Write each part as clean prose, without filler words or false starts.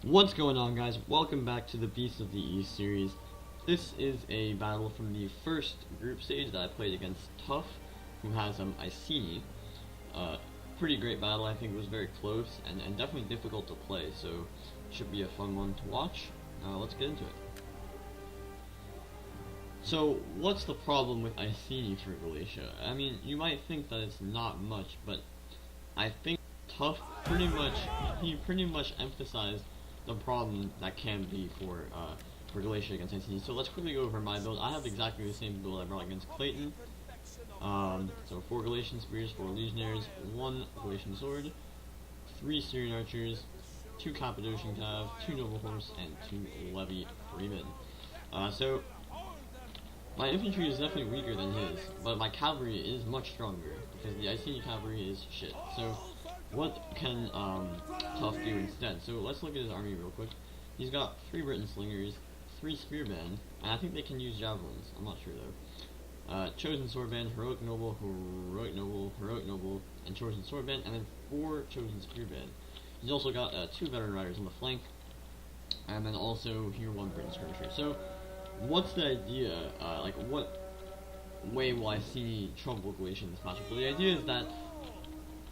What's going on, guys? Welcome back to the Beast of the East series. This is a battle from the first group stage that I played against TUFF, who has Iceni. Pretty great battle. I think it was very close and definitely difficult to play, so it should be a fun one to watch. Let's get into it. So, what's the problem with Iceni for Galatia? I mean, you might think that it's not much, but I think TUFF pretty much emphasized the problem that can be for Galatia against Iceni. So let's quickly go over my build. I have exactly the same build I brought against Clayton. So 4 Galatian Spears, 4 Legionnaires, 1 Galatian Sword, 3 Syrian Archers, 2 Cappadocian Cav, 2 Noble Horse, and 2 Levy Freemen. So my infantry is definitely weaker than his, but my cavalry is much stronger, because the Iceni cavalry is shit. So what can TUFF do instead? So let's look at his army real quick. He's got 3 Briton Slingers, 3 Spearmen, and I think they can use Javelins. I'm not sure though. Chosen Swordband, Heroic Noble, Heroic Noble, Heroic Noble, and Chosen Swordband, and then 4 Chosen Spearband. He's also got 2 Veteran Riders on the flank, and then also here 1 Briton Skirmisher. So what's the idea? Like, what way will I see trouble Galatia in this matchup? Well, the idea is that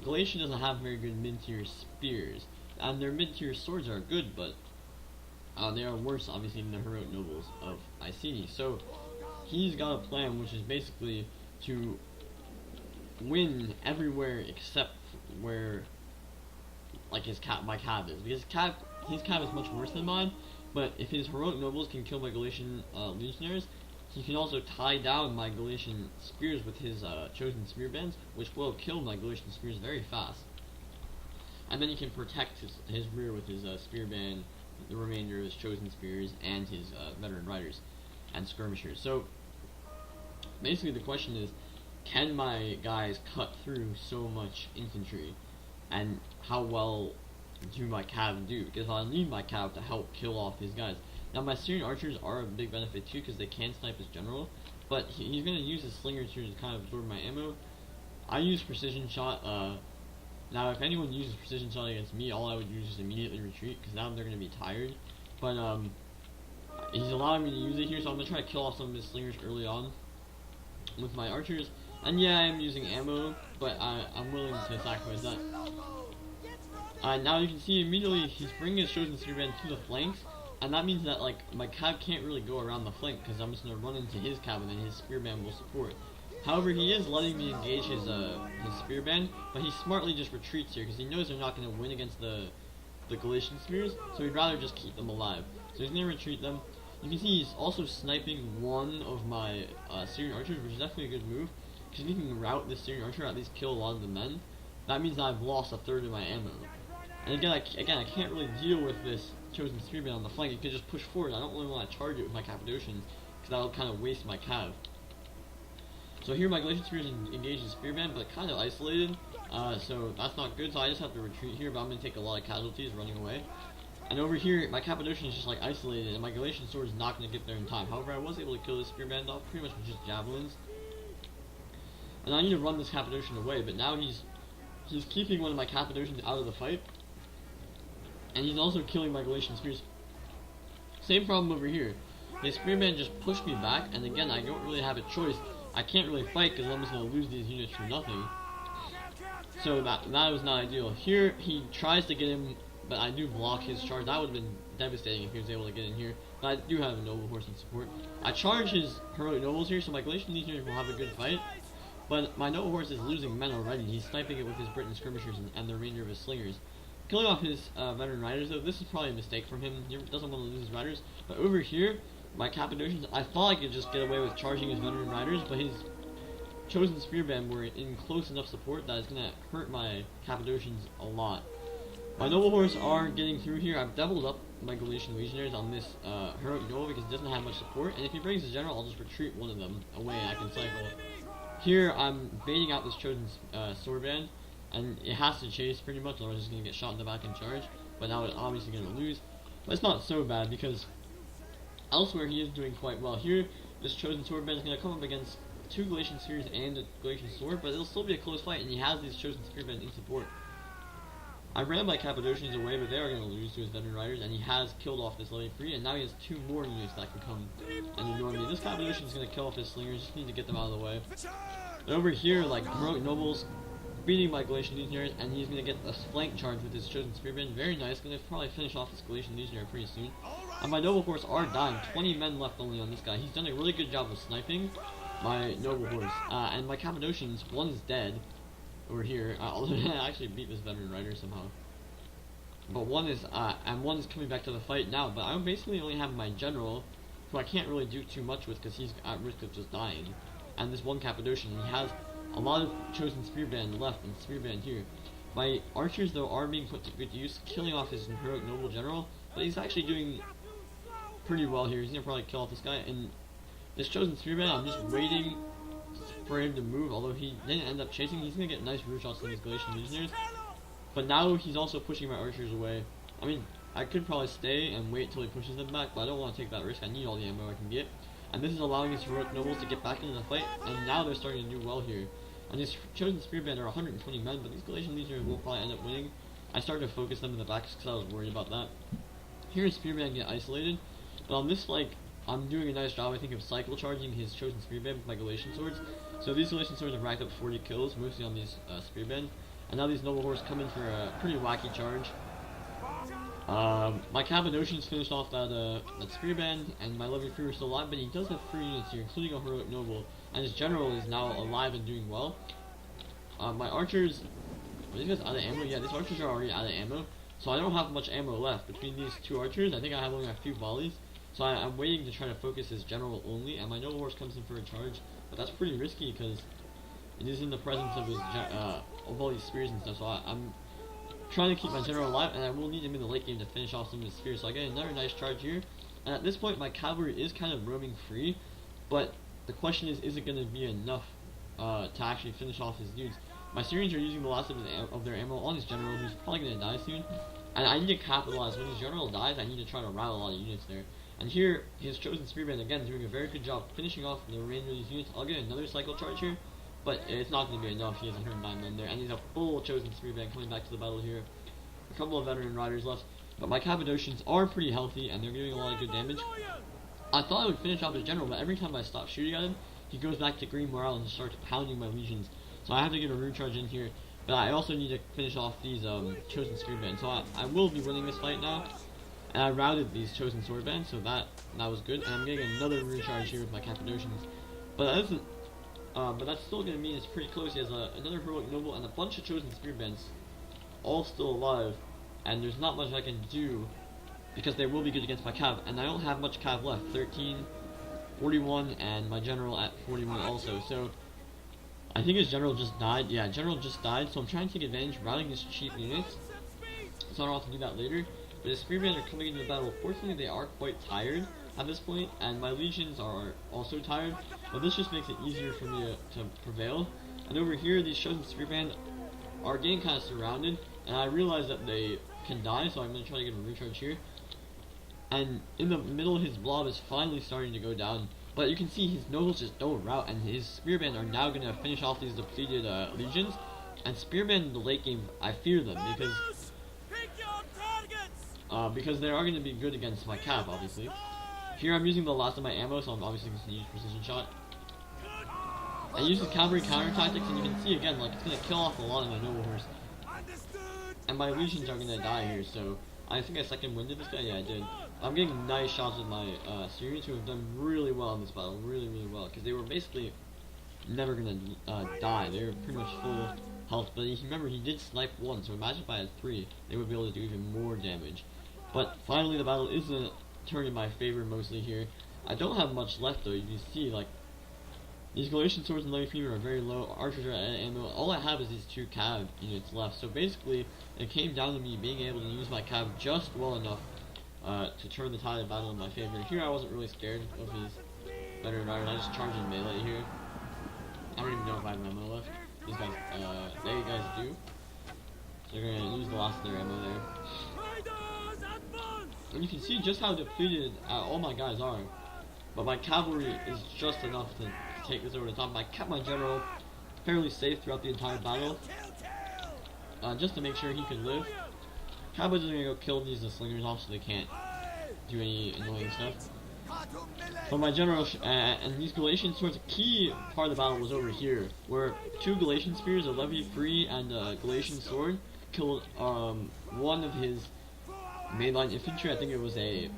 Galatia doesn't have very good mid-tier spears, and their mid-tier swords are good, but they are worse, obviously, than the Heroic Nobles of Iceni. So he's got a plan, which is basically to win everywhere except where, like, my cav is, because his cav is much worse than mine. But if his Heroic Nobles can kill my Galatian Legionnaires, he can also tie down my Galatian Spears with his Chosen Spearbands, which will kill my Galatian Spears very fast. And then he can protect his rear with his Spearband, the remainder of his Chosen Spears, and his Veteran Riders and Skirmishers. So basically the question is, can my guys cut through so much infantry, and how well do my cav do? Because I need my cav to help kill off his guys. Now my Syrian archers are a big benefit too, because they can snipe his general, but he's going to use his slingers to kind of absorb my ammo. I use precision shot. Now if anyone uses precision shot against me, all I would use is immediately retreat, because now they're going to be tired. But he's allowing me to use it here, so I'm going to try to kill off some of his slingers early on with my archers. And yeah, I am using ammo, but I'm willing to sacrifice that. Now you can see immediately he's bringing his Chosen Spearband to the flanks, and that means that, like, my cav can't really go around the flank, because I'm just going to run into his cav and then his Spearband will support. However, he is letting me engage his Spearband, but he smartly just retreats here, because he knows they're not going to win against the Galatian Spears, so he'd rather just keep them alive. So he's going to retreat them. You can see he's also sniping one of my Syrian Archers, which is definitely a good move, because if he can rout this Syrian Archer, at least kill a lot of the men, that means that I've lost a third of my ammo. And again, I can't really deal with this Chosen Spearband on the flank. You can just push forward. I don't really want to charge it with my Cappadocians, because that'll kind of waste my cav. So here my Galatian Spears engage the Spearband, but kind of isolated, so that's not good, so I just have to retreat here, but I'm going to take a lot of casualties running away. And over here, my Cappadocian is just, like, isolated, and my Galatian Sword is not going to get there in time. However, I was able to kill this Spearband off pretty much with just javelins. And I need to run this Cappadocian away, but now he's keeping one of my Cappadocians out of the fight. And he's also killing my Galatian Spears. Same problem over here. The Spearman just pushed me back, and again, I don't really have a choice. I can't really fight, because I'm just going to lose these units for nothing. So that was not ideal. Here, he tries to get him, but I do block his charge. That would have been devastating if he was able to get in here. But I do have a Noble Horse in support. I charge his Heroic Nobles here, so my Galatian Legionnaires will have a good fight. But my Noble Horse is losing men already. He's sniping it with his Briton Skirmishers and the remainder of his Slingers. Killing off his Veteran Riders, though, this is probably a mistake from him. He doesn't want to lose his Riders. But over here, my Cappadocians, I thought I could just get away with charging his Veteran Riders, but his Chosen Spearband were in close enough support that it's going to hurt my Cappadocians a lot. My Noble Horse are getting through here. I've doubled up my Galatian Legionnaires on this Heroic Noble, because it doesn't have much support. And if he brings his General, I'll just retreat one of them away and I can cycle. Here, I'm baiting out this Chosen Swordband. And it has to chase pretty much, otherwise it's going to get shot in the back and charge. But now it's obviously going to lose. But it's not so bad, because elsewhere he is doing quite well. Here, this Chosen Swordband is going to come up against 2 Galatian Spears and a Galatian Sword, but it'll still be a close fight, and he has these Chosen Spearband in support. I ran my Cappadocians away, but they are going to lose to his veteran riders, and he has killed off this level 3, and now he has 2 more units that can come and annoy me. This Cappadocian is going to kill off his slingers, just need to get them out of the way. And over here, like, heroic nobles beating my Galatian legionaries, and he's going to get a flank charge with his chosen spearmen. Very nice, going to probably finish off this Galatian legionary pretty soon. And my noble horse are dying, 20 men left only on this guy. He's done a really good job of sniping my noble horse. And my Cappadocians, one's dead over here, although I actually beat this veteran rider somehow. But one is, and one's coming back to the fight now, but I basically only have my general, who I can't really do too much with because he's at risk of just dying. And this one Cappadocian, he has a lot of chosen spearband left and spearband here. My archers, though, are being put to good use, killing off his heroic noble general, but he's actually doing pretty well here. He's gonna probably kill off this guy, and this chosen spearband, I'm just waiting for him to move, although he didn't end up chasing. He's gonna get nice root shots on these Galatian legionnaires, but now he's also pushing my archers away. I mean, I could probably stay and wait till he pushes them back, but I don't want to take that risk. I need all the ammo I can get, and this is allowing these heroic nobles to get back into the fight, and now they're starting to do well here. And these chosen spearband are 120 men, but these Galatian legionnaires will probably end up winning. I started to focus them in the back because I was worried about that. Here spearband get isolated, but on this, like, I'm doing a nice job, I think, of cycle charging his chosen spearband with my Galatian swords. So these Galatian swords have racked up 40 kills, mostly on these spearband. And now these noble horse come in for a pretty wacky charge. My Cappadocians finished off that spearband, and my level 3 are still alive, but he does have 3 units here, including a heroic noble, and his general is now alive and doing well. My archers, are these guys out of ammo? Yeah, these archers are already out of ammo, so I don't have much ammo left. Between these 2 archers, I think I have only a few volleys. So I'm waiting to try to focus his general only, and my noble horse comes in for a charge, but that's pretty risky because it is in the presence of his of all these spears and stuff. So I'm trying to keep my general alive, and I will need him in the late game to finish off some of his spears. So I get another nice charge here, and at this point my cavalry is kind of roaming free, but the question is it going to be enough to actually finish off his dudes? My Syrians are using the last of their ammo on his general, who's probably going to die soon, and I need to capitalize. When his general dies, I need to try to route a lot of units there. And here, his chosen spearband again is doing a very good job finishing off the remainder of these units. I'll get another cycle charge here, but it's not going to be enough. He has 109 men there, and he's a full chosen spearband coming back to the battle here. A couple of veteran riders left, but my Cappadocians are pretty healthy, and they're doing a lot of good damage. I thought I would finish off his general, but every time I stop shooting at him, he goes back to green morale and starts pounding my legions. So I have to get a root charge in here, but I also need to finish off these chosen spearband. So I will be winning this fight now. And I routed these chosen swordbands, so that was good. And I'm getting another rune charge here with my Cappadocians, but that isn't. But that's still gonna mean it's pretty close. He has another heroic noble and a bunch of chosen spearbands, all still alive. And there's not much I can do because they will be good against my cav. And I don't have much cav left. 13, 41, and my general at 41 also. So I think his general just died. Yeah, general just died. So I'm trying to take advantage, routing his cheap units, so I don't have to do that later. But the spearmen are coming into the battle. Fortunately, they are quite tired at this point, and my legions are also tired. But this just makes it easier for me to prevail. And over here, these chosen spearmen are getting kind of surrounded, and I realize that they can die, so I'm going to try to get a recharge here. And in the middle, his blob is finally starting to go down. But you can see his nobles just don't rout, and his spearmen are now going to finish off these depleted legions. And spearmen in the late game, I fear them because they are going to be good against my cav, obviously. Here I'm using the last of my ammo, so I'm obviously going to use precision shot. I use the cavalry counter tactics, and you can see again, like, it's going to kill off a lot of my noble horse. And my legions are going to die here, so I think I second winded this guy. Yeah, I did. I'm getting nice shots with my Syrians, who have done really well in this battle, really well, because they were basically never going to die. They were pretty much full health, but remember, he did snipe one, so imagine if I had 3, they would be able to do even more damage. But finally, the battle is going to turn in my favor mostly here. I don't have much left, though. You can see, like, these Galatian swords and level 3 are very low. Archers are out of ammo. All I have is these 2 cav units left. So basically, it came down to me being able to use my cav just well enough to turn the tide of battle in my favor. Here, I wasn't really scared of his veteran riders. I just charged in melee here. I don't even know if I have ammo left. These guys, they guys do. So they're gonna lose the last of their ammo there. And you can see just how depleted all my guys are. But my cavalry is just enough to take this over the top. I kept my general fairly safe throughout the entire battle, just to make sure he could live. Cabos are gonna go kill these slingers off so they can't do any annoying stuff. So my general, and these Galatian swords, a key part of the battle was over here, where 2 Galatian spears, a levy free and a Galatian sword, killed one of his mainline infantry. I think it was a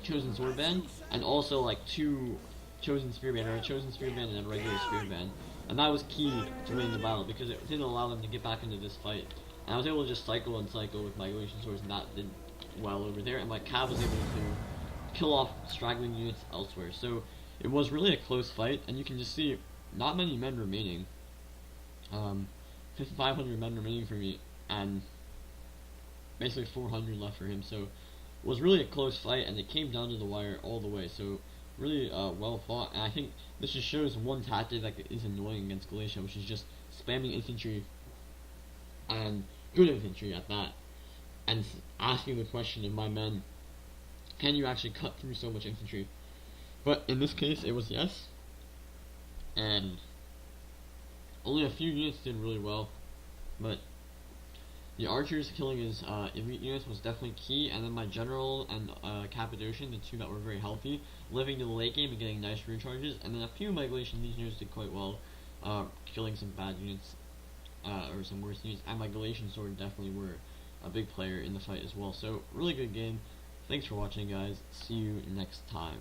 chosen sword band, and also like 2 chosen spear band, or a chosen spear band and a regular spear band. And that was key to winning the battle, because it didn't allow them to get back into this fight. And I was able to just cycle and cycle with my Galatian swords, and that did well over there, and my Cav was able to kill off straggling units elsewhere. So it was really a close fight, and you can just see not many men remaining. 500 men remaining for me, and basically 400 left for him. So it was really a close fight, and it came down to the wire all the way. So really well fought, and I think this just shows one tactic that is annoying against Galatia, which is just spamming infantry, and good infantry at that, and asking the question of my men, can you actually cut through so much infantry? But in this case, it was yes, and only a few units did really well, but the archers killing his elite units was definitely key, and then my general and Cappadocian, the 2 that were very healthy, living to the late game and getting nice recharges, and then a few of my Galatian legionnaires did quite well, killing some bad units, or some worse units, and my Galatian sword definitely were a big player in the fight as well. So really good game. Thanks for watching, guys. See you next time.